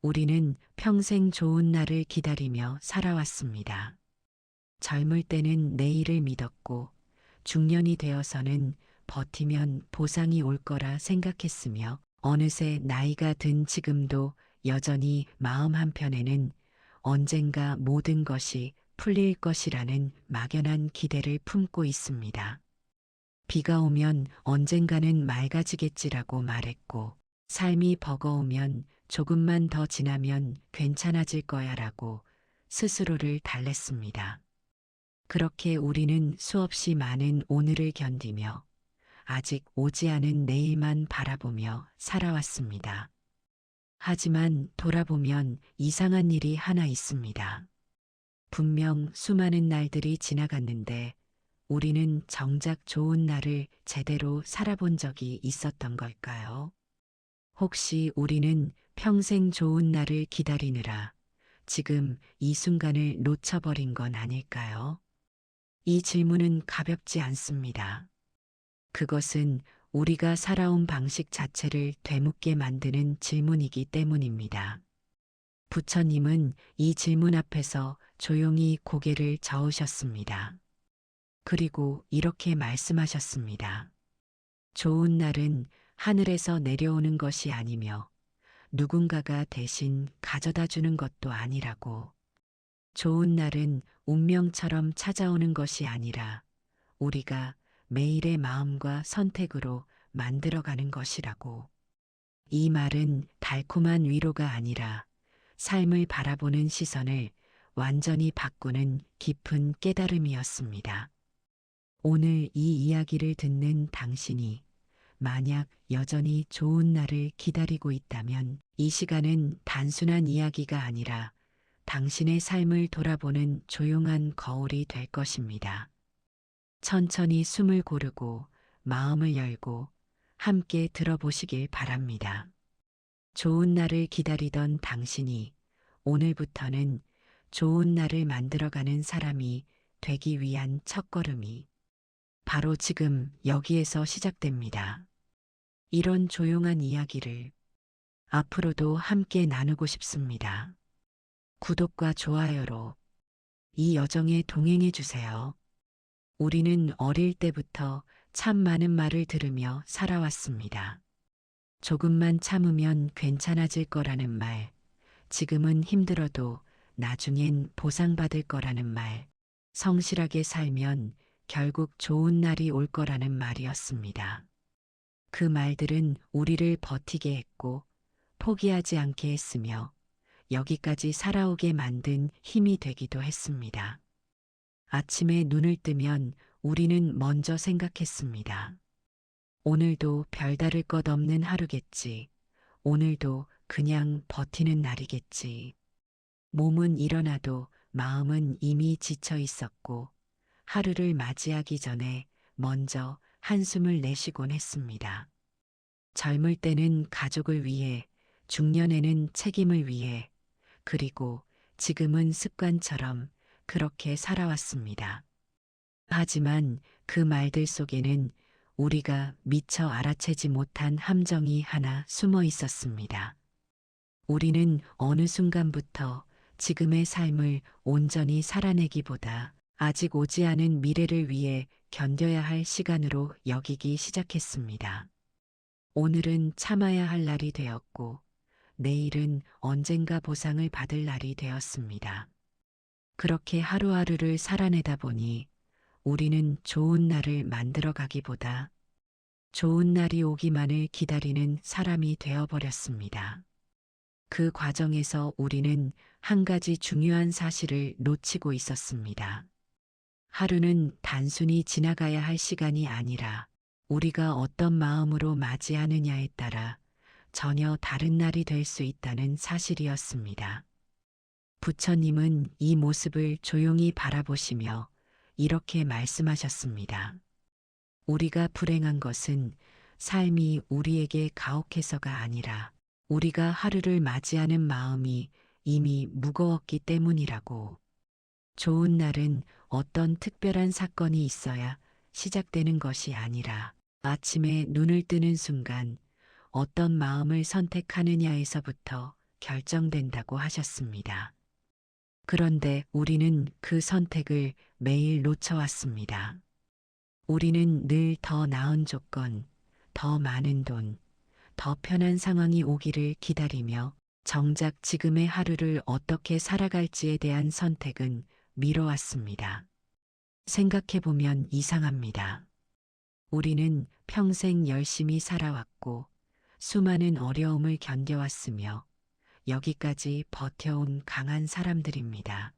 우리는 평생 좋은 날을 기다리며 살아왔습니다. 젊을 때는 내일을 믿었고 중년이 되어서는 버티면 보상이 올 거라 생각했으며 어느새 나이가 든 지금도 여전히 마음 한편에는 언젠가 모든 것이 풀릴 것이라는 막연한 기대를 품고 있습니다. 비가 오면 언젠가는 맑아지겠지라고 말했고, 삶이 버거우면 조금만 더 지나면 괜찮아질 거야라고 스스로를 달랬습니다. 그렇게 우리는 수없이 많은 오늘을 견디며 아직 오지 않은 내일만 바라보며 살아왔습니다. 하지만 돌아보면 이상한 일이 하나 있습니다. 분명 수많은 날들이 지나갔는데 우리는 정작 좋은 날을 제대로 살아본 적이 있었던 걸까요? 혹시 우리는 평생 좋은 날을 기다리느라 지금 이 순간을 놓쳐버린 건 아닐까요? 이 질문은 가볍지 않습니다. 그것은 우리가 살아온 방식 자체를 되묻게 만드는 질문이기 때문입니다. 부처님은 이 질문 앞에서 조용히 고개를 저으셨습니다. 그리고 이렇게 말씀하셨습니다. 좋은 날은 하늘에서 내려오는 것이 아니며 누군가가 대신 가져다 주는 것도 아니라고. 좋은 날은 운명처럼 찾아오는 것이 아니라 우리가 매일의 마음과 선택으로 만들어가는 것이라고. 이 말은 달콤한 위로가 아니라 삶을 바라보는 시선을 완전히 바꾸는 깊은 깨달음이었습니다. 오늘 이 이야기를 듣는 당신이 만약 여전히 좋은 날을 기다리고 있다면 이 시간은 단순한 이야기가 아니라 당신의 삶을 돌아보는 조용한 거울이 될 것입니다. 천천히 숨을 고르고 마음을 열고 함께 들어보시길 바랍니다. 좋은 날을 기다리던 당신이 오늘부터는 좋은 날을 만들어가는 사람이 되기 위한 첫걸음이 바로 지금 여기에서 시작됩니다. 이런 조용한 이야기를 앞으로도 함께 나누고 싶습니다. 구독과 좋아요로 이 여정에 동행해 주세요. 우리는 어릴 때부터 참 많은 말을 들으며 살아왔습니다. 조금만 참으면 괜찮아질 거라는 말, 지금은 힘들어도 나중엔 보상받을 거라는 말, 성실하게 살면 결국 좋은 날이 올 거라는 말이었습니다. 그 말들은 우리를 버티게 했고 포기하지 않게 했으며 여기까지 살아오게 만든 힘이 되기도 했습니다. 아침에 눈을 뜨면 우리는 먼저 생각했습니다. 오늘도 별다를 것 없는 하루겠지. 오늘도 그냥 버티는 날이겠지. 몸은 일어나도 마음은 이미 지쳐 있었고 하루를 맞이하기 전에 먼저 한숨을 내쉬곤 했습니다. 젊을 때는 가족을 위해, 중년에는 책임을 위해, 그리고 지금은 습관처럼 그렇게 살아왔습니다. 하지만 그 말들 속에는 우리가 미처 알아채지 못한 함정이 하나 숨어 있었습니다. 우리는 어느 순간부터 지금의 삶을 온전히 살아내기보다 아직 오지 않은 미래를 위해 견뎌야 할 시간으로 여기기 시작했습니다. 오늘은 참아야 할 날이 되었고, 내일은 언젠가 보상을 받을 날이 되었습니다. 그렇게 하루하루를 살아내다 보니 우리는 좋은 날을 만들어 가기보다 좋은 날이 오기만을 기다리는 사람이 되어버렸습니다. 그 과정에서 우리는 한 가지 중요한 사실을 놓치고 있었습니다. 하루는 단순히 지나가야 할 시간이 아니라 우리가 어떤 마음으로 맞이하느냐에 따라 전혀 다른 날이 될 수 있다는 사실이었습니다. 부처님은 이 모습을 조용히 바라보시며 이렇게 말씀하셨습니다. 우리가 불행한 것은 삶이 우리에게 가혹해서가 아니라 우리가 하루를 맞이하는 마음이 이미 무거웠기 때문이라고. 좋은 날은 어떤 특별한 사건이 있어야 시작되는 것이 아니라 아침에 눈을 뜨는 순간 어떤 마음을 선택하느냐에서부터 결정된다고 하셨습니다. 그런데 우리는 그 선택을 매일 놓쳐왔습니다. 우리는 늘 더 나은 조건, 더 많은 돈, 더 편한 상황이 오기를 기다리며 정작 지금의 하루를 어떻게 살아갈지에 대한 선택은 미뤄왔습니다. 생각해보면 이상합니다. 우리는 평생 열심히 살아왔고 수많은 어려움을 견뎌왔으며 여기까지 버텨온 강한 사람들입니다.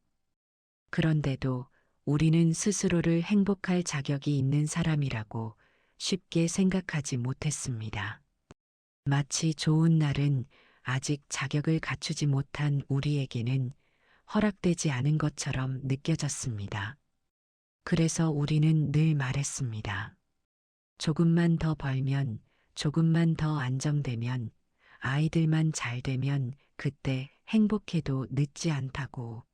그런데도 우리는 스스로를 행복할 자격이 있는 사람이라고 쉽게 생각하지 못했습니다. 마치 좋은 날은 아직 자격을 갖추지 못한 우리에게는 허락되지 않은 것처럼 느껴졌습니다. 그래서 우리는 늘 말했습니다. 조금만 더 벌면, 조금만 더 안정되면, 아이들만 잘 되면 그때 행복해도 늦지 않다고.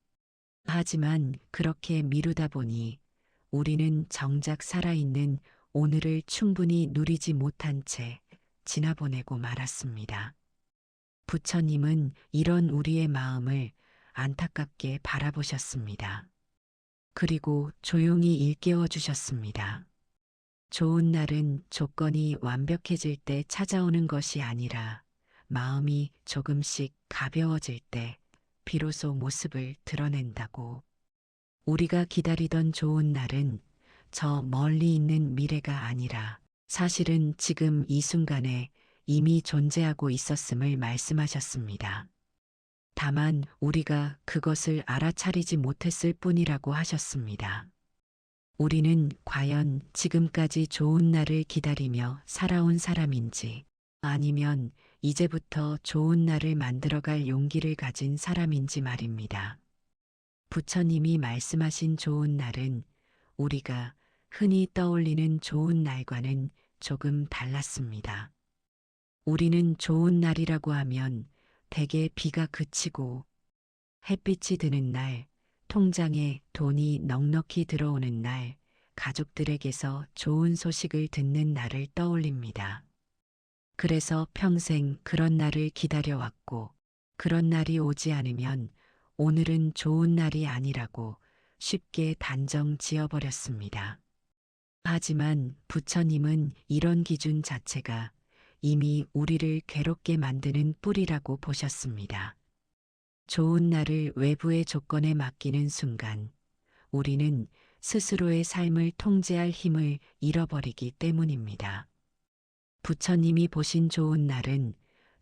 하지만 그렇게 미루다 보니 우리는 정작 살아있는 오늘을 충분히 누리지 못한 채 지나보내고 말았습니다. 부처님은 이런 우리의 마음을 안타깝게 바라보셨습니다. 그리고 조용히 일깨워 주셨습니다. 좋은 날은 조건이 완벽해질 때 찾아오는 것이 아니라 마음이 조금씩 가벼워질 때 비로소 모습을 드러낸다고. 우리가 기다리던 좋은 날은 저 멀리 있는 미래가 아니라 사실은 지금 이 순간에 이미 존재하고 있었음을 말씀하셨습니다. 다만 우리가 그것을 알아차리지 못했을 뿐이라고 하셨습니다. 우리는 과연 지금까지 좋은 날을 기다리며 살아온 사람인지 아니면 이제부터 좋은 날을 만들어갈 용기를 가진 사람인지 말입니다. 부처님이 말씀하신 좋은 날은 우리가 흔히 떠올리는 좋은 날과는 조금 달랐습니다. 우리는 좋은 날이라고 하면 대개 비가 그치고 햇빛이 드는 날, 통장에 돈이 넉넉히 들어오는 날, 가족들에게서 좋은 소식을 듣는 날을 떠올립니다. 그래서 평생 그런 날을 기다려왔고, 그런 날이 오지 않으면 오늘은 좋은 날이 아니라고 쉽게 단정 지어버렸습니다. 하지만 부처님은 이런 기준 자체가 이미 우리를 괴롭게 만드는 뿔이라고 보셨습니다. 좋은 날을 외부의 조건에 맡기는 순간 우리는 스스로의 삶을 통제할 힘을 잃어버리기 때문입니다. 부처님이 보신 좋은 날은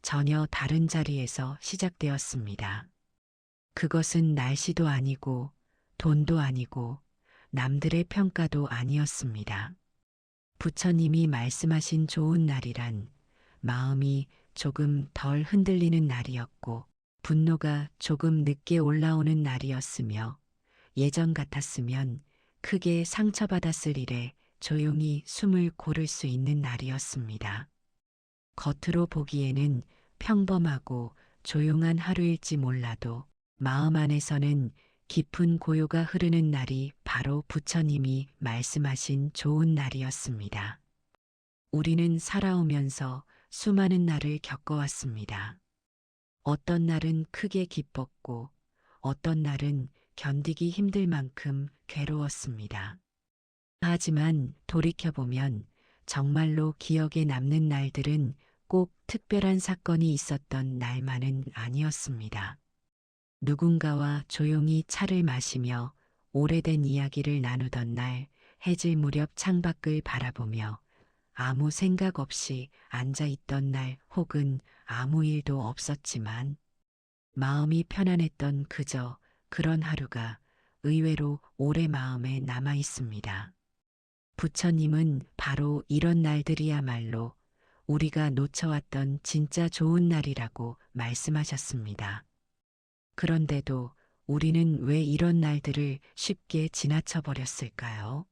전혀 다른 자리에서 시작되었습니다. 그것은 날씨도 아니고 돈도 아니고 남들의 평가도 아니었습니다. 부처님이 말씀하신 좋은 날이란 마음이 조금 덜 흔들리는 날이었고 분노가 조금 늦게 올라오는 날이었으며 예전 같았으면 크게 상처받았을 일에 조용히 숨을 고를 수 있는 날이었습니다. 겉으로 보기에는 평범하고 조용한 하루일지 몰라도 마음 안에서는 깊은 고요가 흐르는 날이 바로 부처님이 말씀하신 좋은 날이었습니다. 우리는 살아오면서 수많은 날을 겪어왔습니다. 어떤 날은 크게 기뻤고 어떤 날은 견디기 힘들 만큼 괴로웠습니다. 하지만 돌이켜보면 정말로 기억에 남는 날들은 꼭 특별한 사건이 있었던 날만은 아니었습니다. 누군가와 조용히 차를 마시며 오래된 이야기를 나누던 날, 해질 무렵 창밖을 바라보며 아무 생각 없이 앉아 있던 날 혹은 아무 일도 없었지만 마음이 편안했던 그저 그런 하루가 의외로 오래 마음에 남아 있습니다. 부처님은 바로 이런 날들이야말로 우리가 놓쳐왔던 진짜 좋은 날이라고 말씀하셨습니다. 그런데도 우리는 왜 이런 날들을 쉽게 지나쳐 버렸을까요?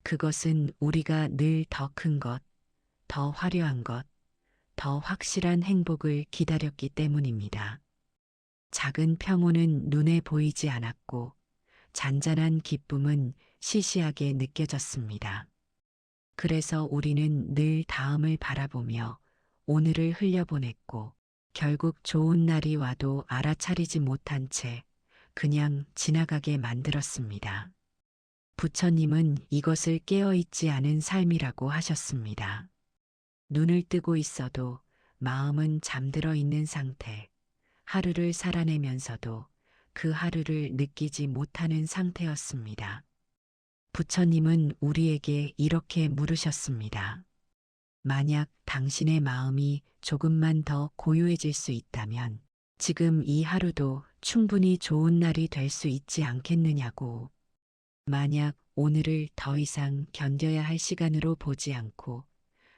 그것은 우리가 늘 더 큰 것, 더 화려한 것, 더 확실한 행복을 기다렸기 때문입니다. 작은 평온은 눈에 보이지 않았고 잔잔한 기쁨은 시시하게 느껴졌습니다. 그래서 우리는 늘 다음을 바라보며 오늘을 흘려보냈고 결국 좋은 날이 와도 알아차리지 못한 채 그냥 지나가게 만들었습니다. 부처님은 이것을 깨어있지 않은 삶이라고 하셨습니다. 눈을 뜨고 있어도 마음은 잠들어 있는 상태, 하루를 살아내면서도 그 하루를 느끼지 못하는 상태였습니다. 부처님은 우리에게 이렇게 물으셨습니다. 만약 당신의 마음이 조금만 더 고요해질 수 있다면 지금 이 하루도 충분히 좋은 날이 될 수 있지 않겠느냐고. 만약 오늘을 더 이상 견뎌야 할 시간으로 보지 않고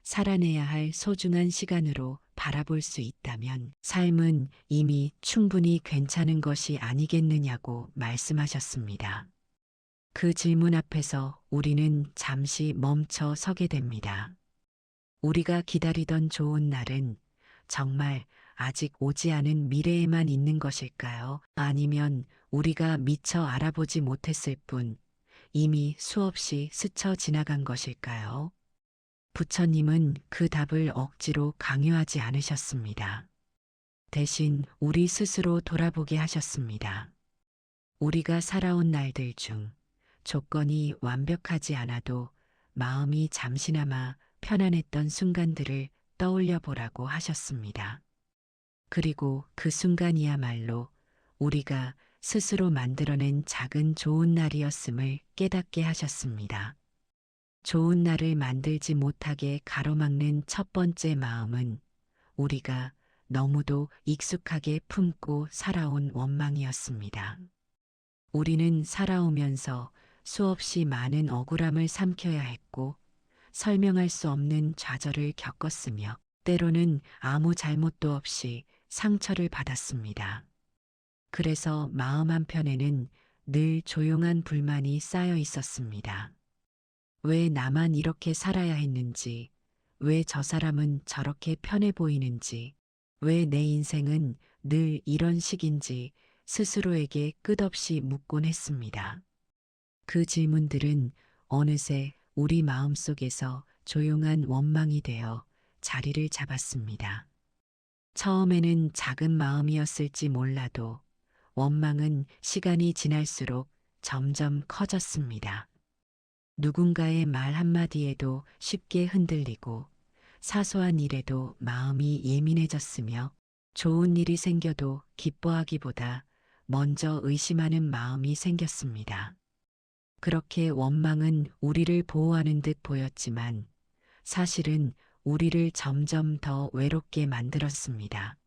살아내야 할 소중한 시간으로 바라볼 수 있다면 삶은 이미 충분히 괜찮은 것이 아니겠느냐고 말씀하셨습니다. 그 질문 앞에서 우리는 잠시 멈춰 서게 됩니다. 우리가 기다리던 좋은 날은 정말 아직 오지 않은 미래에만 있는 것일까요? 아니면 우리가 미처 알아보지 못했을 뿐 이미 수없이 스쳐 지나간 것일까요? 부처님은 그 답을 억지로 강요하지 않으셨습니다. 대신 우리 스스로 돌아보게 하셨습니다. 우리가 살아온 날들 중 조건이 완벽하지 않아도 마음이 잠시나마 편안했던 순간들을 떠올려 보라고 하셨습니다. 그리고 그 순간이야말로 우리가 스스로 만들어낸 작은 좋은 날이었음을 깨닫게 하셨습니다. 좋은 날을 만들지 못하게 가로막는 첫 번째 마음은 우리가 너무도 익숙하게 품고 살아온 원망이었습니다. 우리는 살아오면서 수없이 많은 억울함을 삼켜야 했고 설명할 수 없는 좌절을 겪었으며 때로는 아무 잘못도 없이 상처를 받았습니다. 그래서 마음 한편에는 늘 조용한 불만이 쌓여 있었습니다. 왜 나만 이렇게 살아야 했는지, 왜 저 사람은 저렇게 편해 보이는지, 왜 내 인생은 늘 이런 식인지 스스로에게 끝없이 묻곤 했습니다. 그 질문들은 어느새 우리 마음속에서 조용한 원망이 되어 자리를 잡았습니다. 처음에는 작은 마음이었을지 몰라도 원망은 시간이 지날수록 점점 커졌습니다. 누군가의 말 한마디에도 쉽게 흔들리고 사소한 일에도 마음이 예민해졌으며 좋은 일이 생겨도 기뻐하기보다 먼저 의심하는 마음이 생겼습니다. 그렇게 원망은 우리를 보호하는 듯 보였지만 사실은 우리를 점점 더 외롭게 만들었습니다.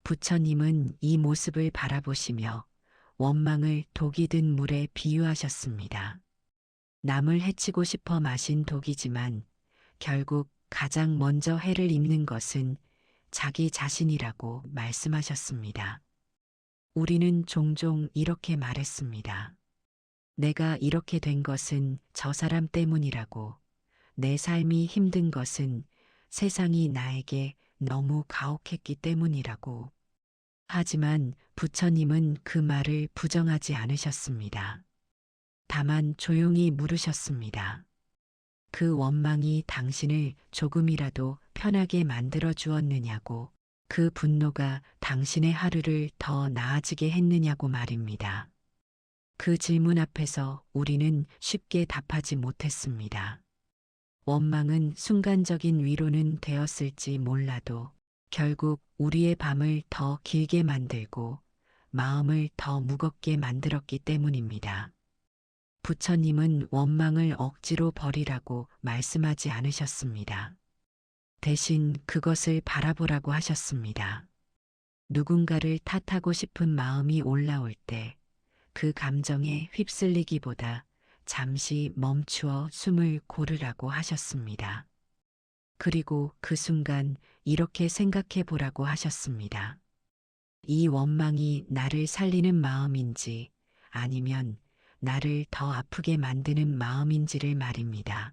부처님은 이 모습을 바라보시며 원망을 독이 든 물에 비유하셨습니다. 남을 해치고 싶어 마신 독이지만 결국 가장 먼저 해를 입는 것은 자기 자신이라고 말씀하셨습니다. 우리는 종종 이렇게 말했습니다. 내가 이렇게 된 것은 저 사람 때문이라고, 내 삶이 힘든 것은 세상이 나에게 너무 가혹했기 때문이라고. 하지만 부처님은 그 말을 부정하지 않으셨습니다. 다만 조용히 물으셨습니다. 그 원망이 당신을 조금이라도 편하게 만들어 주었느냐고, 그 분노가 당신의 하루를 더 나아지게 했느냐고 말입니다. 그 질문 앞에서 우리는 쉽게 답하지 못했습니다. 원망은 순간적인 위로는 되었을지 몰라도 결국 우리의 밤을 더 길게 만들고 마음을 더 무겁게 만들었기 때문입니다. 부처님은 원망을 억지로 버리라고 말씀하지 않으셨습니다. 대신 그것을 바라보라고 하셨습니다. 누군가를 탓하고 싶은 마음이 올라올 때 그 감정에 휩쓸리기보다 잠시 멈추어 숨을 고르라고 하셨습니다. 그리고 그 순간 이렇게 생각해 보라고 하셨습니다. 이 원망이 나를 살리는 마음인지 아니면 나를 더 아프게 만드는 마음인지를 말입니다.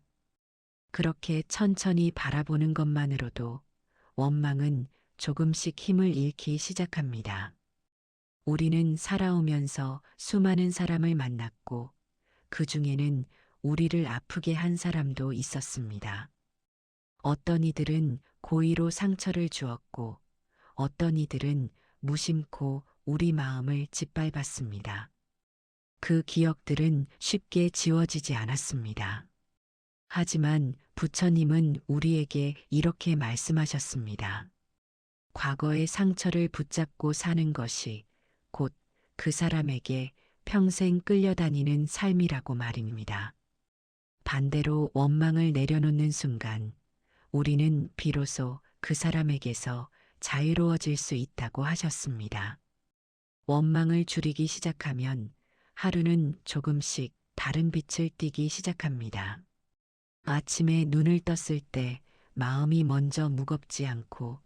그렇게 천천히 바라보는 것만으로도 원망은 조금씩 힘을 잃기 시작합니다. 우리는 살아오면서 수많은 사람을 만났고 그 중에는 우리를 아프게 한 사람도 있었습니다. 어떤 이들은 고의로 상처를 주었고 어떤 이들은 무심코 우리 마음을 짓밟았습니다. 그 기억들은 쉽게 지워지지 않았습니다. 하지만 부처님은 우리에게 이렇게 말씀하셨습니다. 과거의 상처를 붙잡고 사는 것이 곧 그 사람에게 평생 끌려다니는 삶이라고 말입니다. 반대로 원망을 내려놓는 순간 우리는 비로소 그 사람에게서 자유로워질 수 있다고 하셨습니다. 원망을 줄이기 시작하면 하루는 조금씩 다른 빛을 띠기 시작합니다. 아침에 눈을 떴을 때 마음이 먼저 무겁지 않고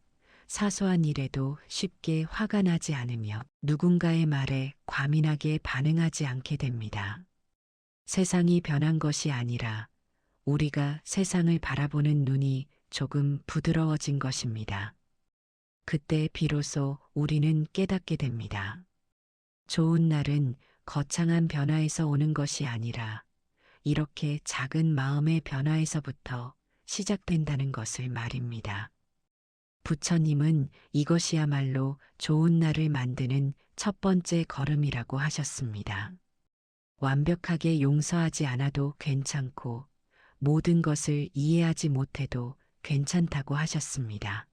사소한 일에도 쉽게 화가 나지 않으며 누군가의 말에 과민하게 반응하지 않게 됩니다. 세상이 변한 것이 아니라 우리가 세상을 바라보는 눈이 조금 부드러워진 것입니다. 그때 비로소 우리는 깨닫게 됩니다. 좋은 날은 거창한 변화에서 오는 것이 아니라 이렇게 작은 마음의 변화에서부터 시작된다는 것을 말입니다. 부처님은 이것이야말로 좋은 날을 만드는 첫 번째 걸음이라고 하셨습니다. 완벽하게 용서하지 않아도 괜찮고 모든 것을 이해하지 못해도 괜찮다고 하셨습니다.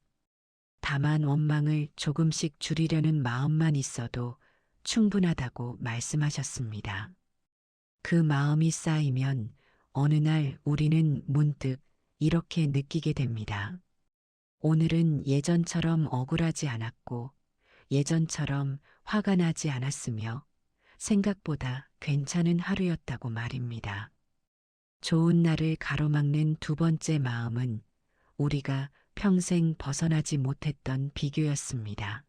다만 원망을 조금씩 줄이려는 마음만 있어도 충분하다고 말씀하셨습니다. 그 마음이 쌓이면 어느 날 우리는 문득 이렇게 느끼게 됩니다. 오늘은 예전처럼 억울하지 않았고 예전처럼 화가 나지 않았으며 생각보다 괜찮은 하루였다고 말입니다. 좋은 날을 가로막는 두 번째 마음은 우리가 평생 벗어나지 못했던 비교였습니다.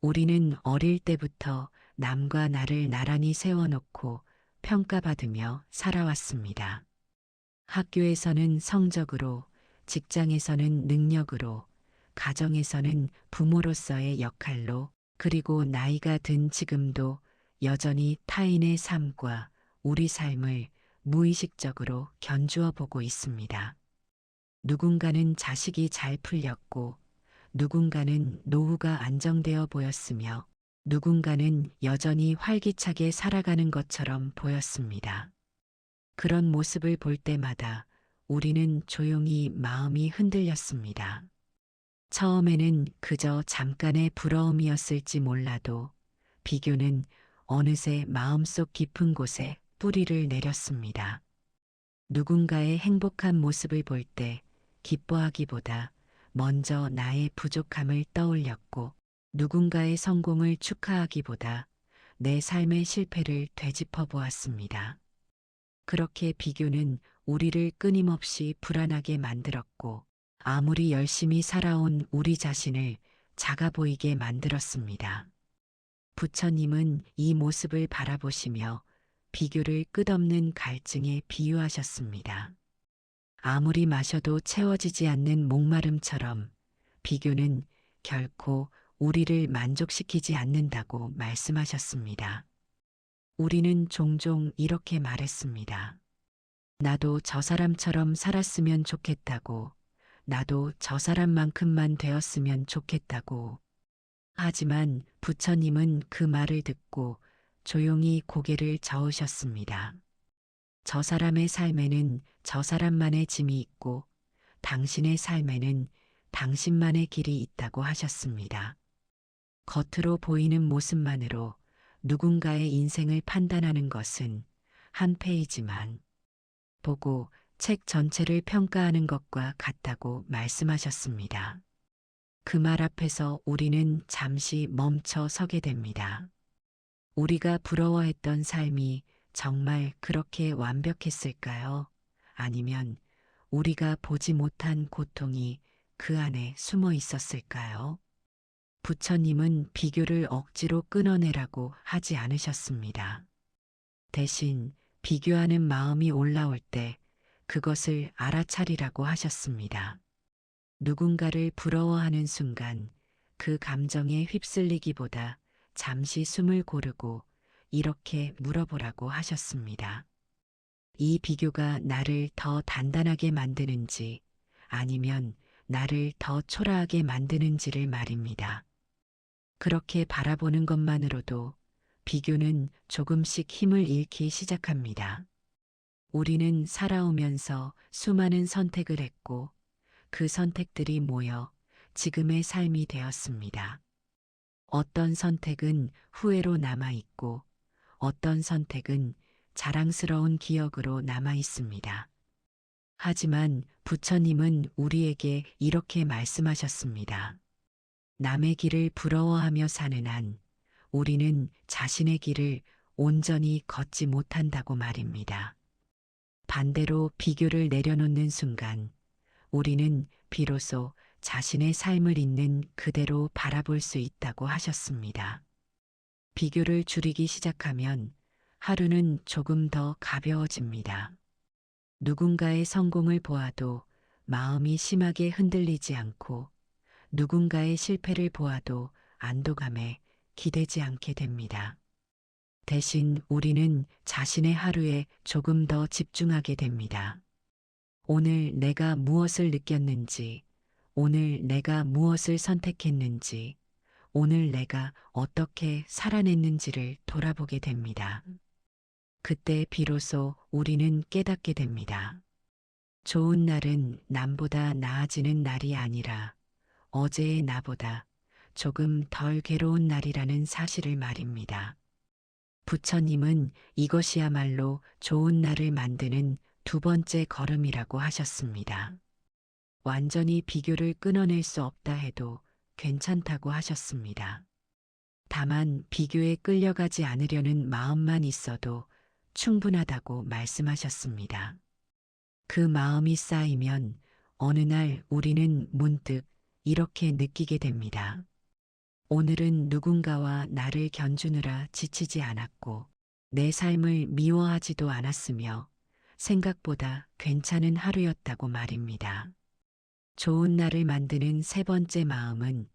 우리는 어릴 때부터 남과 나를 나란히 세워놓고 평가받으며 살아왔습니다. 학교에서는 성적으로, 직장에서는 능력으로, 가정에서는 부모로서의 역할로, 그리고 나이가 든 지금도 여전히 타인의 삶과 우리 삶을 무의식적으로 견주어 보고 있습니다. 누군가는 자식이 잘 풀렸고, 누군가는 노후가 안정되어 보였으며, 누군가는 여전히 활기차게 살아가는 것처럼 보였습니다. 그런 모습을 볼 때마다 우리는 조용히 마음이 흔들렸습니다. 처음에는 그저 잠깐의 부러움이었을지 몰라도 비교는 어느새 마음속 깊은 곳에 뿌리를 내렸습니다. 누군가의 행복한 모습을 볼 때 기뻐하기보다 먼저 나의 부족함을 떠올렸고 누군가의 성공을 축하하기보다 내 삶의 실패를 되짚어 보았습니다. 그렇게 비교는 우리를 끊임없이 불안하게 만들었고 아무리 열심히 살아온 우리 자신을 작아 보이게 만들었습니다. 부처님은 이 모습을 바라보시며 비교를 끝없는 갈증에 비유하셨습니다. 아무리 마셔도 채워지지 않는 목마름처럼 비교는 결코 우리를 만족시키지 않는다고 말씀하셨습니다. 우리는 종종 이렇게 말했습니다. 나도 저 사람처럼 살았으면 좋겠다고, 나도 저 사람만큼만 되었으면 좋겠다고. 하지만 부처님은 그 말을 듣고 조용히 고개를 저으셨습니다. 저 사람의 삶에는 저 사람만의 짐이 있고 당신의 삶에는 당신만의 길이 있다고 하셨습니다. 겉으로 보이는 모습만으로 누군가의 인생을 판단하는 것은 한 페이지만 보고 책 전체를 평가하는 것과 같다고 말씀하셨습니다. 그 말 앞에서 우리는 잠시 멈춰 서게 됩니다. 우리가 부러워했던 삶이 정말 그렇게 완벽했을까요? 아니면 우리가 보지 못한 고통이 그 안에 숨어 있었을까요? 부처님은 비교를 억지로 끊어내라고 하지 않으셨습니다. 대신 비교하는 마음이 올라올 때 그것을 알아차리라고 하셨습니다. 누군가를 부러워하는 순간 그 감정에 휩쓸리기보다 잠시 숨을 고르고 이렇게 물어보라고 하셨습니다. 이 비교가 나를 더 단단하게 만드는지 아니면 나를 더 초라하게 만드는지를 말입니다. 그렇게 바라보는 것만으로도 비교는 조금씩 힘을 잃기 시작합니다. 우리는 살아오면서 수많은 선택을 했고 그 선택들이 모여 지금의 삶이 되었습니다. 어떤 선택은 후회로 남아 있고 어떤 선택은 자랑스러운 기억으로 남아 있습니다. 하지만 부처님은 우리에게 이렇게 말씀하셨습니다. 남의 길을 부러워하며 사는 한 우리는 자신의 길을 온전히 걷지 못한다고 말입니다. 반대로 비교를 내려놓는 순간 우리는 비로소 자신의 삶을 있는 그대로 바라볼 수 있다고 하셨습니다. 비교를 줄이기 시작하면 하루는 조금 더 가벼워집니다. 누군가의 성공을 보아도 마음이 심하게 흔들리지 않고 누군가의 실패를 보아도 안도감에 기대지 않게 됩니다. 대신 우리는 자신의 하루에 조금 더 집중하게 됩니다. 오늘 내가 무엇을 느꼈는지, 오늘 내가 무엇을 선택했는지, 오늘 내가 어떻게 살아냈는지를 돌아보게 됩니다. 그때 비로소 우리는 깨닫게 됩니다. 좋은 날은 남보다 나아지는 날이 아니라 어제의 나보다 조금 덜 괴로운 날이라는 사실을 말입니다. 부처님은 이것이야말로 좋은 날을 만드는 두 번째 걸음이라고 하셨습니다. 완전히 비교를 끊어낼 수 없다 해도 괜찮다고 하셨습니다. 다만 비교에 끌려가지 않으려는 마음만 있어도 충분하다고 말씀하셨습니다. 그 마음이 쌓이면 어느 날 우리는 문득 이렇게 느끼게 됩니다. 오늘은 누군가와 나를 견주느라 지치지 않았고 내 삶을 미워하지도 않았으며 생각보다 괜찮은 하루였다고 말입니다. 좋은 날을 만드는 세 번째 마음은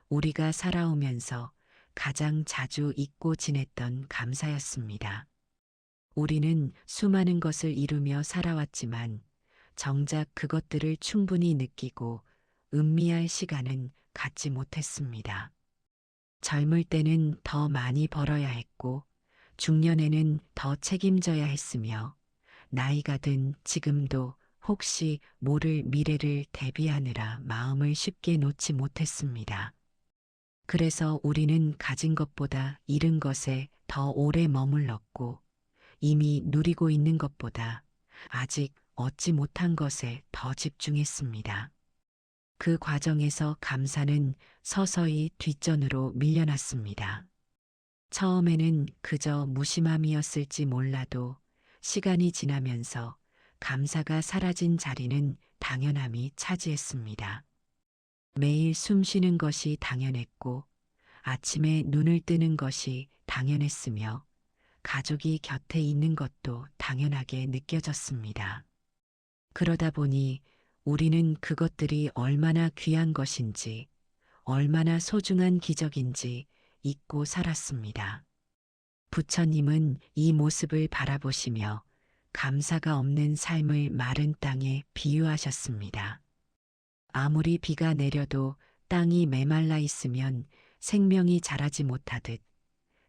우리가 살아오면서 가장 자주 잊고 지냈던 감사였습니다. 우리는 수많은 것을 이루며 살아왔지만 정작 그것들을 충분히 느끼고 음미할 시간은 갖지 못했습니다. 젊을 때는 더 많이 벌어야 했고 중년에는 더 책임져야 했으며 나이가 든 지금도 혹시 모를 미래를 대비하느라 마음을 쉽게 놓지 못했습니다. 그래서 우리는 가진 것보다 잃은 것에 더 오래 머물렀고 이미 누리고 있는 것보다 아직 얻지 못한 것에 더 집중했습니다. 그 과정에서 감사는 서서히 뒷전으로 밀려났습니다. 처음에는 그저 무심함이었을지 몰라도 시간이 지나면서 감사가 사라진 자리는 당연함이 차지했습니다. 매일 숨 쉬는 것이 당연했고 아침에 눈을 뜨는 것이 당연했으며 가족이 곁에 있는 것도 당연하게 느껴졌습니다. 그러다 보니 우리는 그것들이 얼마나 귀한 것인지, 얼마나 소중한 기적인지 잊고 살았습니다. 부처님은 이 모습을 바라보시며 감사가 없는 삶을 마른 땅에 비유하셨습니다. 아무리 비가 내려도 땅이 메말라 있으면 생명이 자라지 못하듯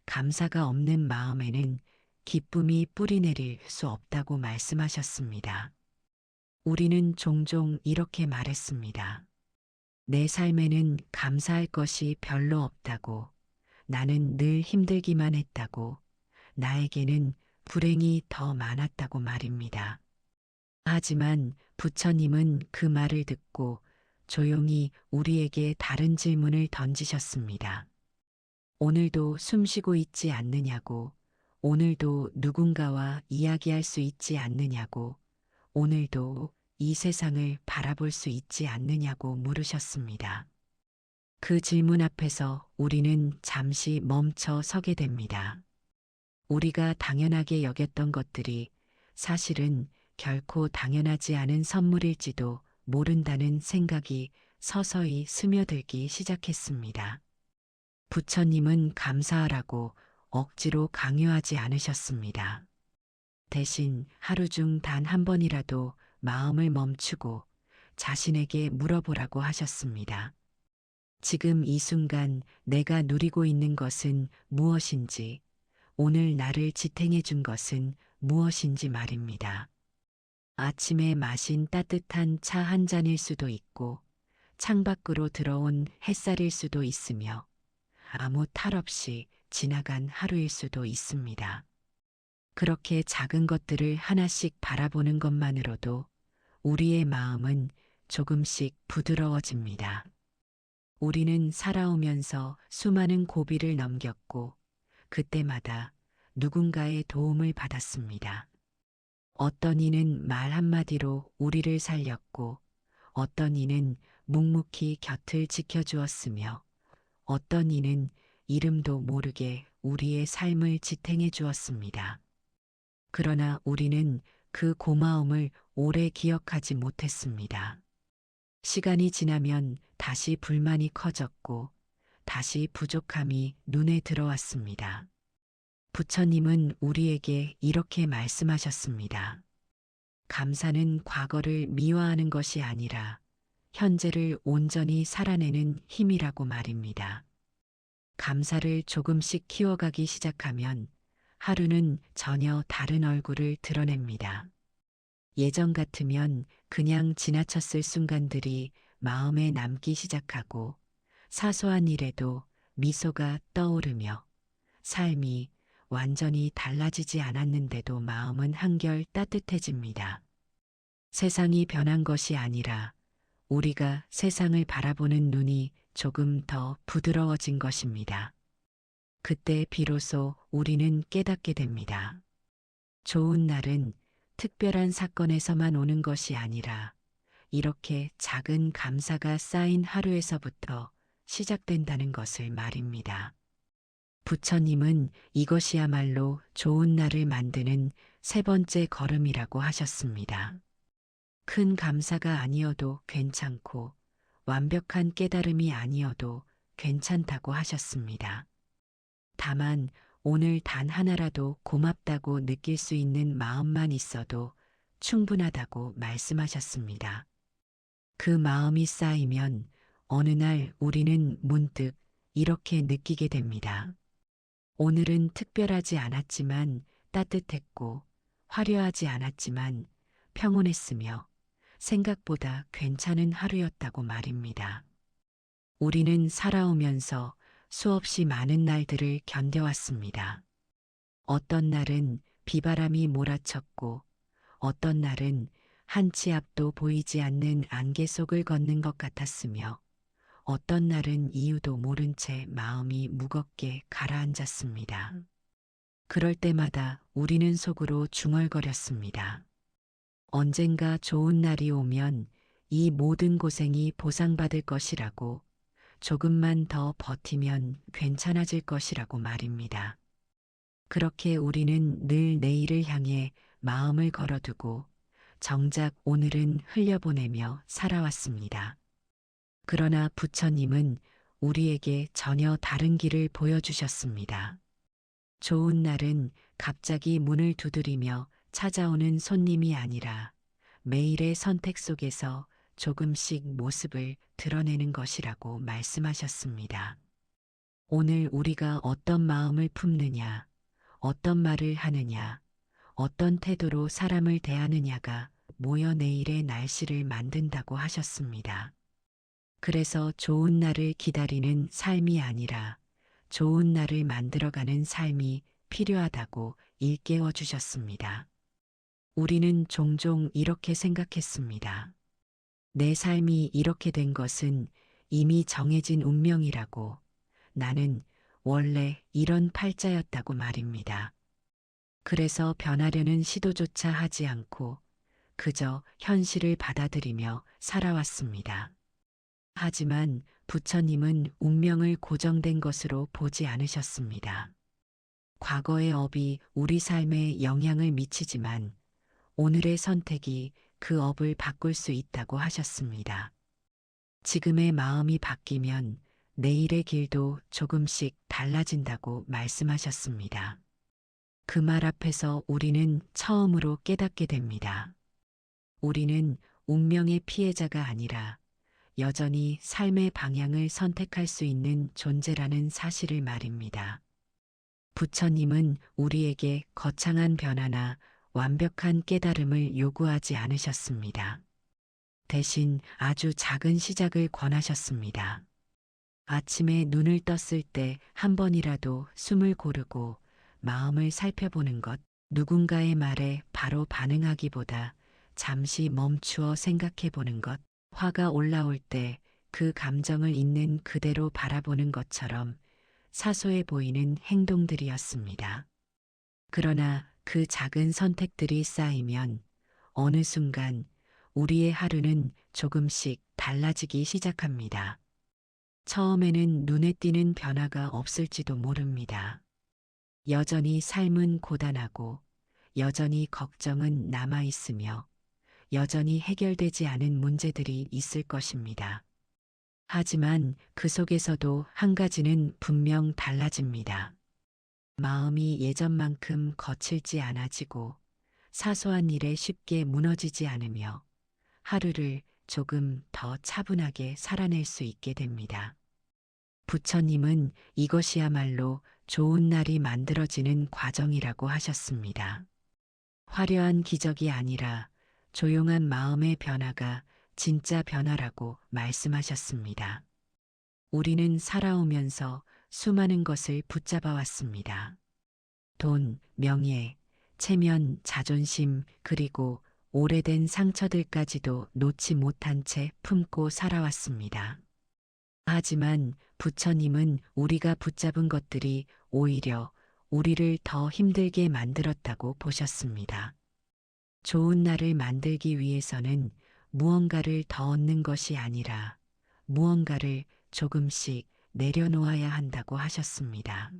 감사가 없는 마음에는 기쁨이 뿌리내릴 수 없다고 말씀하셨습니다. 우리는 종종 이렇게 말했습니다. 내 삶에는 감사할 것이 별로 없다고, 나는 늘 힘들기만 했다고, 나에게는 불행이 더 많았다고 말입니다. 하지만 부처님은 그 말을 듣고 조용히 우리에게 다른 질문을 던지셨습니다. 오늘도 숨쉬고 있지 않느냐고, 오늘도 누군가와 이야기할 수 있지 않느냐고, 오늘도 이 세상을 바라볼 수 있지 않느냐고 물으셨습니다. 그 질문 앞에서 우리는 잠시 멈춰 서게 됩니다. 우리가 당연하게 여겼던 것들이 사실은 결코 당연하지 않은 선물일지도 모른다는 생각이 서서히 스며들기 시작했습니다. 부처님은 감사하라고 억지로 강요하지 않으셨습니다. 대신 하루 중 단 한 번이라도 마음을 멈추고 자신에게 물어보라고 하셨습니다. 지금 이 순간 내가 누리고 있는 것은 무엇인지, 오늘 나를 지탱해 준 것은 무엇인지 말입니다. 아침에 마신 따뜻한 차 한 잔일 수도 있고, 창밖으로 들어온 햇살일 수도 있으며, 아무 탈 없이 지나간 하루일 수도 있습니다. 그렇게 작은 것들을 하나씩 바라보는 것만으로도 우리의 마음은 조금씩 부드러워집니다. 우리는 살아오면서 수많은 고비를 넘겼고, 그때마다 누군가의 도움을 받았습니다. 어떤 이는 말 한마디로 우리를 살렸고, 어떤 이는 묵묵히 곁을 지켜주었으며, 어떤 이는 이름도 모르게 우리의 삶을 지탱해 주었습니다. 그러나 우리는 그 고마움을 오래 기억하지 못했습니다. 시간이 지나면 다시 불만이 커졌고, 다시 부족함이 눈에 들어왔습니다. 부처님은 우리에게 이렇게 말씀하셨습니다. 감사는 과거를 미화하는 것이 아니라 현재를 온전히 살아내는 힘이라고 말입니다. 감사를 조금씩 키워가기 시작하면 하루는 전혀 다른 얼굴을 드러냅니다. 예전 같으면 그냥 지나쳤을 순간들이 마음에 남기 시작하고 사소한 일에도 미소가 떠오르며 삶이 완전히 달라지지 않았는데도 마음은 한결 따뜻해집니다. 세상이 변한 것이 아니라 우리가 세상을 바라보는 눈이 조금 더 부드러워진 것입니다. 그때 비로소 우리는 깨닫게 됩니다. 좋은 날은 특별한 사건에서만 오는 것이 아니라 이렇게 작은 감사가 쌓인 하루에서부터 시작된다는 것을 말입니다. 부처님은 이것이야말로 좋은 날을 만드는 세 번째 걸음이라고 하셨습니다. 큰 감사가 아니어도 괜찮고 완벽한 깨달음이 아니어도 괜찮다고 하셨습니다. 다만 오늘 단 하나라도 고맙다고 느낄 수 있는 마음만 있어도 충분하다고 말씀하셨습니다. 그 마음이 쌓이면 어느 날 우리는 문득 이렇게 느끼게 됩니다. 오늘은 특별하지 않았지만 따뜻했고 화려하지 않았지만 평온했으며 생각보다 괜찮은 하루였다고 말입니다. 우리는 살아오면서 수없이 많은 날들을 견뎌왔습니다. 어떤 날은 비바람이 몰아쳤고 어떤 날은 한 치 앞도 보이지 않는 안개 속을 걷는 것 같았으며 어떤 날은 이유도 모른 채 마음이 무겁게 가라앉았습니다. 그럴 때마다 우리는 속으로 중얼거렸습니다. 언젠가 좋은 날이 오면 이 모든 고생이 보상받을 것이라고, 조금만 더 버티면 괜찮아질 것이라고 말입니다. 그렇게 우리는 늘 내일을 향해 마음을 걸어두고 정작 오늘은 흘려보내며 살아왔습니다. 그러나 부처님은 우리에게 전혀 다른 길을 보여주셨습니다. 좋은 날은 갑자기 문을 두드리며 찾아오는 손님이 아니라 매일의 선택 속에서 조금씩 모습을 드러내는 것이라고 말씀하셨습니다. 오늘 우리가 어떤 마음을 품느냐, 어떤 말을 하느냐, 어떤 태도로 사람을 대하느냐가 모여 내일의 날씨를 만든다고 하셨습니다. 그래서 좋은 날을 기다리는 삶이 아니라 좋은 날을 만들어가는 삶이 필요하다고 일깨워 주셨습니다. 우리는 종종 이렇게 생각했습니다. 내 삶이 이렇게 된 것은 이미 정해진 운명이라고, 나는 원래 이런 팔자였다고 말입니다. 그래서 변하려는 시도조차 하지 않고 그저 현실을 받아들이며 살아왔습니다. 하지만 부처님은 운명을 고정된 것으로 보지 않으셨습니다. 과거의 업이 우리 삶에 영향을 미치지만 오늘의 선택이 그 업을 바꿀 수 있다고 하셨습니다. 지금의 마음이 바뀌면 내일의 길도 조금씩 달라진다고 말씀하셨습니다. 그 말 앞에서 우리는 처음으로 깨닫게 됩니다. 우리는 운명의 피해자가 아니라 여전히 삶의 방향을 선택할 수 있는 존재라는 사실을 말입니다. 부처님은 우리에게 거창한 변화나 완벽한 깨달음을 요구하지 않으셨습니다. 대신 아주 작은 시작을 권하셨습니다. 아침에 눈을 떴을 때 한 번이라도 숨을 고르고 마음을 살펴보는 것, 누군가의 말에 바로 반응하기보다 잠시 멈추어 생각해 보는 것, 화가 올라올 때 그 감정을 있는 그대로 바라보는 것처럼 사소해 보이는 행동들이었습니다. 그러나 그 작은 선택들이 쌓이면 어느 순간 우리의 하루는 조금씩 달라지기 시작합니다. 처음에는 눈에 띄는 변화가 없을지도 모릅니다. 여전히 삶은 고단하고 여전히 걱정은 남아 있으며 여전히 해결되지 않은 문제들이 있을 것입니다. 하지만 그 속에서도 한 가지는 분명 달라집니다. 마음이 예전만큼 거칠지 않아지고 사소한 일에 쉽게 무너지지 않으며 하루를 조금 더 차분하게 살아낼 수 있게 됩니다. 부처님은 이것이야말로 좋은 날이 만들어지는 과정이라고 하셨습니다. 화려한 기적이 아니라 조용한 마음의 변화가 진짜 변화라고 말씀하셨습니다. 우리는 살아오면서 수많은 것을 붙잡아 왔습니다. 돈, 명예, 체면, 자존심, 그리고 오래된 상처들까지도 놓지 못한 채 품고 살아왔습니다. 하지만 부처님은 우리가 붙잡은 것들이 오히려 우리를 더 힘들게 만들었다고 보셨습니다. 좋은 날을 만들기 위해서는 무언가를 더 얻는 것이 아니라 무언가를 조금씩 내려놓아야 한다고 하셨습니다.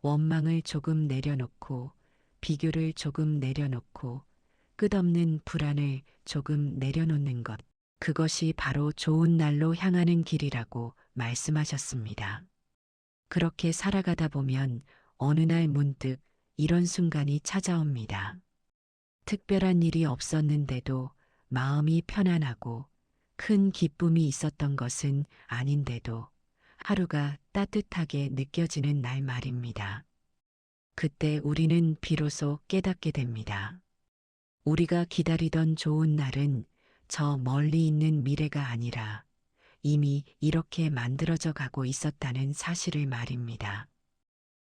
원망을 조금 내려놓고 비교를 조금 내려놓고 끝없는 불안을 조금 내려놓는 것. 그것이 바로 좋은 날로 향하는 길이라고 말씀하셨습니다. 그렇게 살아가다 보면 어느 날 문득 이런 순간이 찾아옵니다. 특별한 일이 없었는데도 마음이 편안하고 큰 기쁨이 있었던 것은 아닌데도 하루가 따뜻하게 느껴지는 날 말입니다. 그때 우리는 비로소 깨닫게 됩니다. 우리가 기다리던 좋은 날은 저 멀리 있는 미래가 아니라 이미 이렇게 만들어져 가고 있었다는 사실을 말입니다.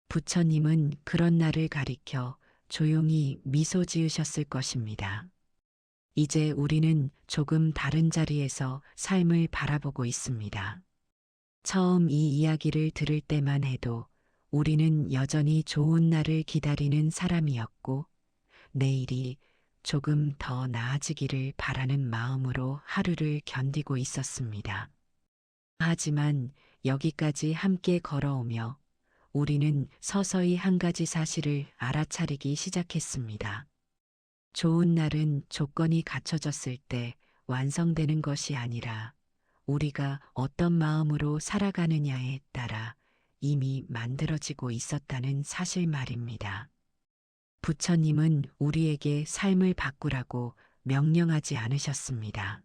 부처님은 그런 날을 가리켜 조용히 미소 지으셨을 것입니다. 이제 우리는 조금 다른 자리에서 삶을 바라보고 있습니다. 처음 이 이야기를 들을 때만 해도 우리는 여전히 좋은 날을 기다리는 사람이었고 내일이 조금 더 나아지기를 바라는 마음으로 하루를 견디고 있었습니다. 하지만 여기까지 함께 걸어오며 우리는 서서히 한 가지 사실을 알아차리기 시작했습니다. 좋은 날은 조건이 갖춰졌을 때 완성되는 것이 아니라 우리가 어떤 마음으로 살아가느냐에 따라 이미 만들어지고 있었다는 사실 말입니다. 부처님은 우리에게 삶을 바꾸라고 명령하지 않으셨습니다.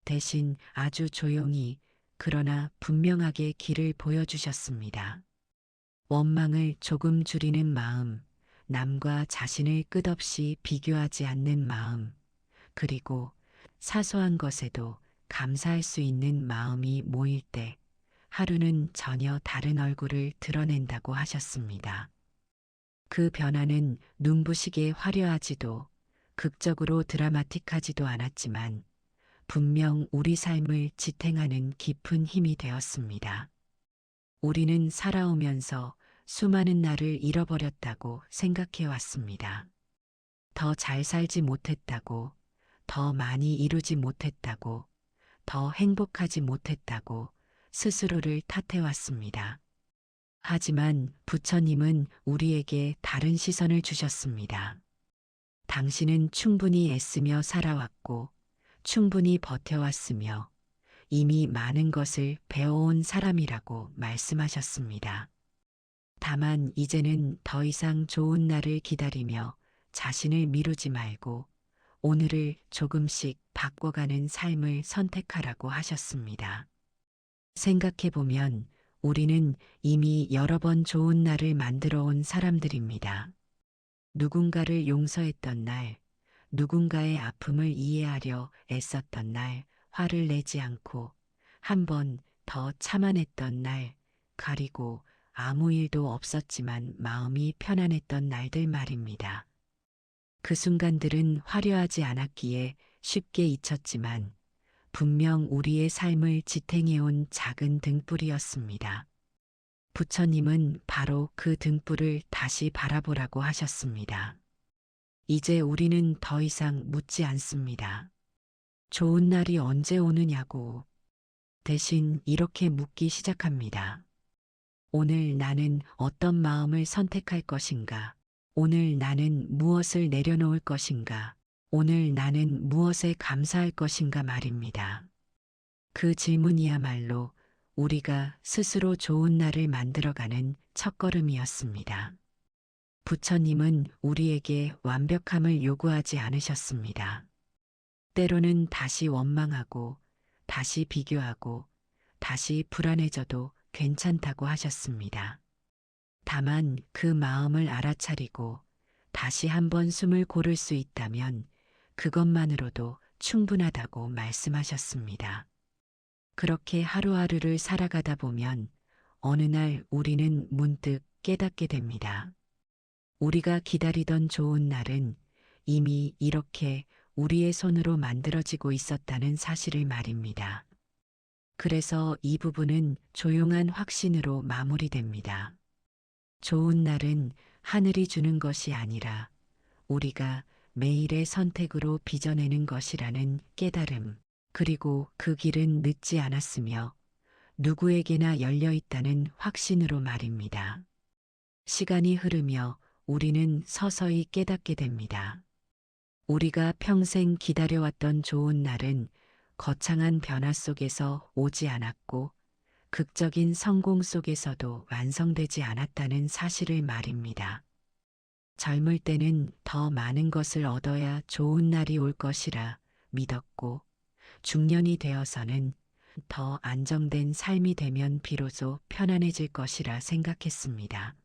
대신 아주 조용히 그러나 분명하게 길을 보여주셨습니다. 원망을 조금 줄이는 마음, 남과 자신을 끝없이 비교하지 않는 마음, 그리고 사소한 것에도 감사할 수 있는 마음이 모일 때 하루는 전혀 다른 얼굴을 드러낸다고 하셨습니다. 그 변화는 눈부시게 화려하지도 극적으로 드라마틱하지도 않았지만 분명 우리 삶을 지탱하는 깊은 힘이 되었습니다. 우리는 살아오면서 수많은 날을 잃어버렸다고 생각해 왔습니다. 더 잘 살지 못했다고, 더 많이 이루지 못했다고, 더 행복하지 못했다고 스스로를 탓해 왔습니다. 하지만 부처님은 우리에게 다른 시선을 주셨습니다. 당신은 충분히 애쓰며 살아왔고, 충분히 버텨왔으며, 이미 많은 것을 배워온 사람이라고 말씀하셨습니다. 다만 이제는 더 이상 좋은 날을 기다리며 자신을 미루지 말고 오늘을 조금씩 바꿔가는 삶을 선택하라고 하셨습니다. 생각해보면 우리는 이미 여러 번 좋은 날을 만들어 온 사람들입니다. 누군가를 용서했던 날, 누군가의 아픔을 이해하려 애썼던 날, 화를 내지 않고 한 번 더 참아냈던 날, 그리고 아무 일도 없었지만 마음이 편안했던 날들 말입니다. 그 순간들은 화려하지 않았기에 쉽게 잊혔지만 분명 우리의 삶을 지탱해온 작은 등불이었습니다. 부처님은 바로 그 등불을 다시 바라보라고 하셨습니다. 이제 우리는 더 이상 묻지 않습니다. 좋은 날이 언제 오느냐고. 대신 이렇게 묻기 시작합니다. 오늘 나는 어떤 마음을 선택할 것인가? 오늘 나는 무엇을 내려놓을 것인가? 오늘 나는 무엇에 감사할 것인가 말입니다. 그 질문이야말로 우리가 스스로 좋은 날을 만들어가는 첫걸음이었습니다. 부처님은 우리에게 완벽함을 요구하지 않으셨습니다. 때로는 다시 원망하고, 다시 비교하고, 다시 불안해져도 괜찮다고 하셨습니다. 다만 그 마음을 알아차리고 다시 한번 숨을 고를 수 있다면 그것만으로도 충분하다고 말씀하셨습니다. 그렇게 하루하루를 살아가다 보면 어느 날 우리는 문득 깨닫게 됩니다. 우리가 기다리던 좋은 날은 이미 이렇게 우리의 손으로 만들어지고 있었다는 사실을 말입니다. 그래서 이 부분은 조용한 확신으로 마무리됩니다. 좋은 날은 하늘이 주는 것이 아니라 우리가 매일의 선택으로 빚어내는 것이라는 깨달음, 그리고 그 길은 늦지 않았으며 누구에게나 열려 있다는 확신으로 말입니다. 시간이 흐르며 우리는 서서히 깨닫게 됩니다. 우리가 평생 기다려왔던 좋은 날은 거창한 변화 속에서 오지 않았고 극적인 성공 속에서도 완성되지 않았다는 사실을 말입니다. 젊을 때는 더 많은 것을 얻어야 좋은 날이 올 것이라 믿었고, 중년이 되어서는 더 안정된 삶이 되면 비로소 편안해질 것이라 생각했습니다.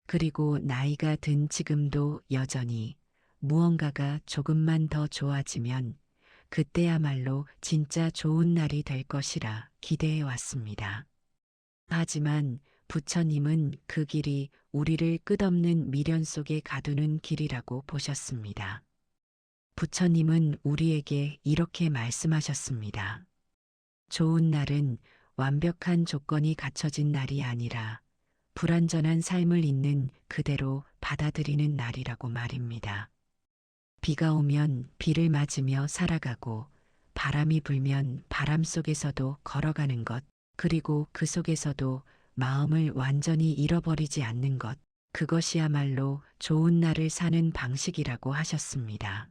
그리고 나이가 든 지금도 여전히 무언가가 조금만 더 좋아지면 그때야말로 진짜 좋은 날이 될 것이라 기대해 왔습니다. 하지만 부처님은 그 길이 우리를 끝없는 미련 속에 가두는 길이라고 보셨습니다. 부처님은 우리에게 이렇게 말씀하셨습니다. 좋은 날은 완벽한 조건이 갖춰진 날이 아니라 불완전한 삶을 있는 그대로 받아들이는 날이라고 말입니다. 비가 오면 비를 맞으며 살아가고 바람이 불면 바람 속에서도 걸어가는 것, 그리고 그 속에서도 마음을 완전히 잃어버리지 않는 것, 그것이야말로 좋은 날을 사는 방식이라고 하셨습니다.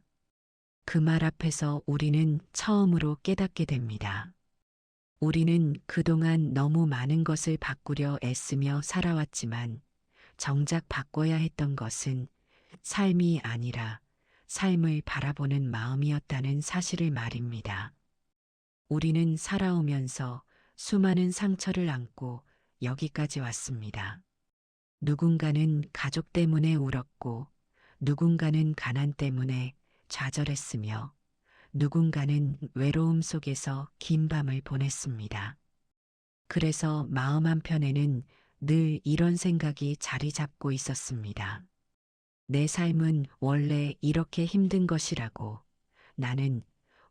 그 말 앞에서 우리는 처음으로 깨닫게 됩니다. 우리는 그동안 너무 많은 것을 바꾸려 애쓰며 살아왔지만 정작 바꿔야 했던 것은 삶이 아니라 삶을 바라보는 마음이었다는 사실을 말입니다. 우리는 살아오면서 수많은 상처를 안고 여기까지 왔습니다. 누군가는 가족 때문에 울었고, 누군가는 가난 때문에 좌절했으며, 누군가는 외로움 속에서 긴 밤을 보냈습니다. 그래서 마음 한편에는 늘 이런 생각이 자리 잡고 있었습니다. 내 삶은 원래 이렇게 힘든 것이라고, 나는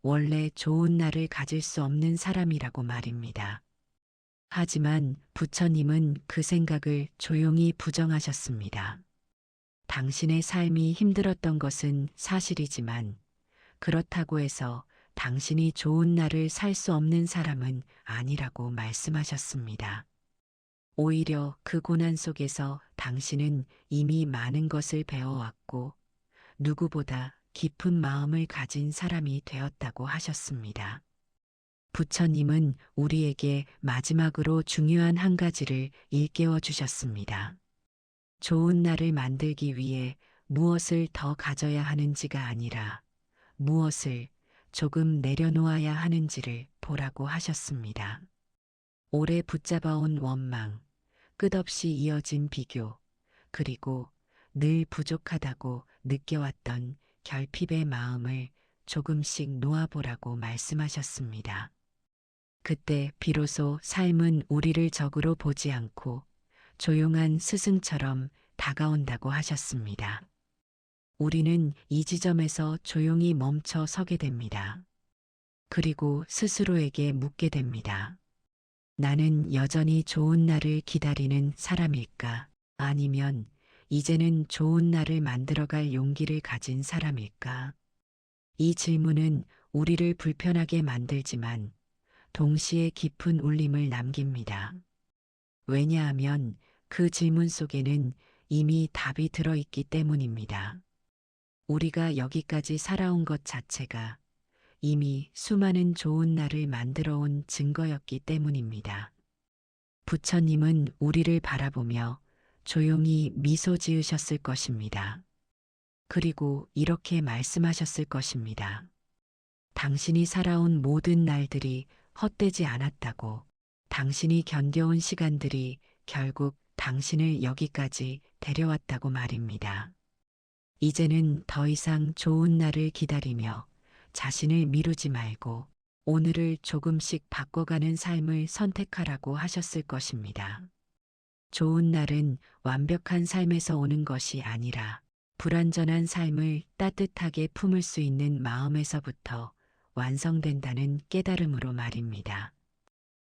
원래 좋은 날을 가질 수 없는 사람이라고 말입니다. 하지만 부처님은 그 생각을 조용히 부정하셨습니다. 당신의 삶이 힘들었던 것은 사실이지만 그렇다고 해서 당신이 좋은 날을 살 수 없는 사람은 아니라고 말씀하셨습니다. 오히려 그 고난 속에서 당신은 이미 많은 것을 배워왔고 누구보다 깊은 마음을 가진 사람이 되었다고 하셨습니다. 부처님은 우리에게 마지막으로 중요한 한 가지를 일깨워 주셨습니다. 좋은 날을 만들기 위해 무엇을 더 가져야 하는지가 아니라 무엇을 조금 내려놓아야 하는지를 보라고 하셨습니다. 오래 붙잡아온 원망, 끝없이 이어진 비교, 그리고 늘 부족하다고 느껴왔던 결핍의 마음을 조금씩 놓아보라고 말씀하셨습니다. 그때 비로소 삶은 우리를 적으로 보지 않고 조용한 스승처럼 다가온다고 하셨습니다. 우리는 이 지점에서 조용히 멈춰 서게 됩니다. 그리고 스스로에게 묻게 됩니다. 나는 여전히 좋은 날을 기다리는 사람일까? 아니면 이제는 좋은 날을 만들어갈 용기를 가진 사람일까? 이 질문은 우리를 불편하게 만들지만 동시에 깊은 울림을 남깁니다. 왜냐하면 그 질문 속에는 이미 답이 들어있기 때문입니다. 우리가 여기까지 살아온 것 자체가 이미 수많은 좋은 날을 만들어 온 증거였기 때문입니다. 부처님은 우리를 바라보며 조용히 미소 지으셨을 것입니다. 그리고 이렇게 말씀하셨을 것입니다. 당신이 살아온 모든 날들이 헛되지 않았다고, 당신이 견뎌온 시간들이 결국 당신을 여기까지 데려왔다고 말입니다. 이제는 더 이상 좋은 날을 기다리며 자신을 미루지 말고 오늘을 조금씩 바꿔가는 삶을 선택하라고 하셨을 것입니다. 좋은 날은 완벽한 삶에서 오는 것이 아니라 불완전한 삶을 따뜻하게 품을 수 있는 마음에서부터 완성된다는 깨달음으로 말입니다.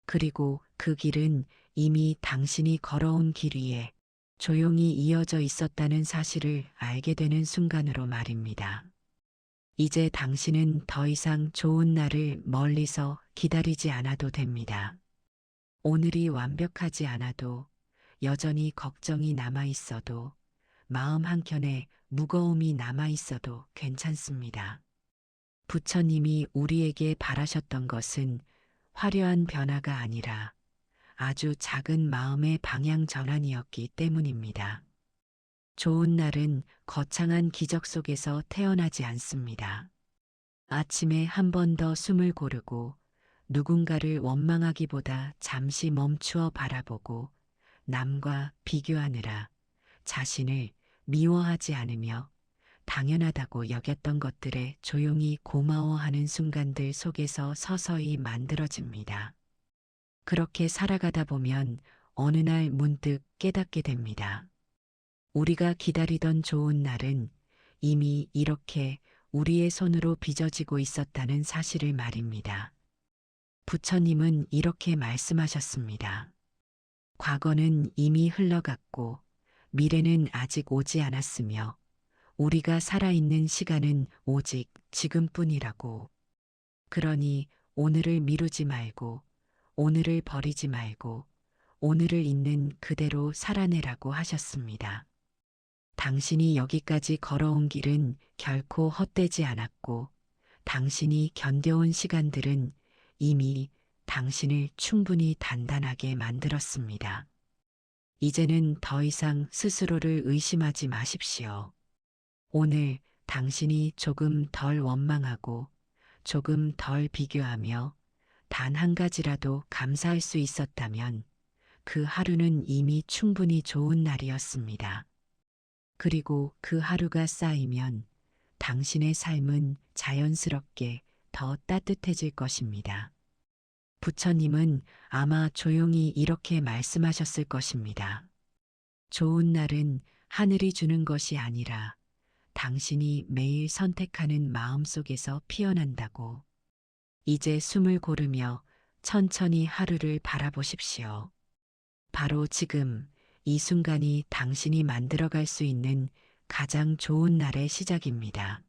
그리고 그 길은 이미 당신이 걸어온 길 위에 조용히 이어져 있었다는 사실을 알게 되는 순간으로 말입니다. 이제 당신은 더 이상 좋은 날을 멀리서 기다리지 않아도 됩니다. 오늘이 완벽하지 않아도, 여전히 걱정이 남아 있어도, 마음 한켠에 무거움이 남아 있어도 괜찮습니다. 부처님이 우리에게 바라셨던 것은 화려한 변화가 아니라 아주 작은 마음의 방향 전환이었기 때문입니다. 좋은 날은 거창한 기적 속에서 태어나지 않습니다. 아침에 한 번 더 숨을 고르고 누군가를 원망하기보다 잠시 멈추어 바라보고 남과 비교하느라 자신을 미워하지 않으며 당연하다고 여겼던 것들에 조용히 고마워하는 순간들 속에서 서서히 만들어집니다. 그렇게 살아가다 보면 어느 날 문득 깨닫게 됩니다. 우리가 기다리던 좋은 날은 이미 이렇게 우리의 손으로 빚어지고 있었다는 사실을 말입니다. 부처님은 이렇게 말씀하셨습니다. 과거는 이미 흘러갔고 미래는 아직 오지 않았으며 우리가 살아있는 시간은 오직 지금뿐이라고. 그러니 오늘을 미루지 말고, 오늘을 버리지 말고, 오늘을 있는 그대로 살아내라고 하셨습니다. 당신이 여기까지 걸어온 길은 결코 헛되지 않았고, 당신이 견뎌온 시간들은 이미 당신을 충분히 단단하게 만들었습니다. 이제는 더 이상 스스로를 의심하지 마십시오. 오늘 당신이 조금 덜 원망하고 조금 덜 비교하며 단 한 가지라도 감사할 수 있었다면 그 하루는 이미 충분히 좋은 날이었습니다. 그리고 그 하루가 쌓이면 당신의 삶은 자연스럽게 더 따뜻해질 것입니다. 부처님은 아마 조용히 이렇게 말씀하셨을 것입니다. 좋은 날은 하늘이 주는 것이 아니라 당신이 매일 선택하는 마음 속에서 피어난다고. 이제 숨을 고르며 천천히 하루를 바라보십시오. 바로 지금 이 순간이 당신이 만들어갈 수 있는 가장 좋은 날의 시작입니다.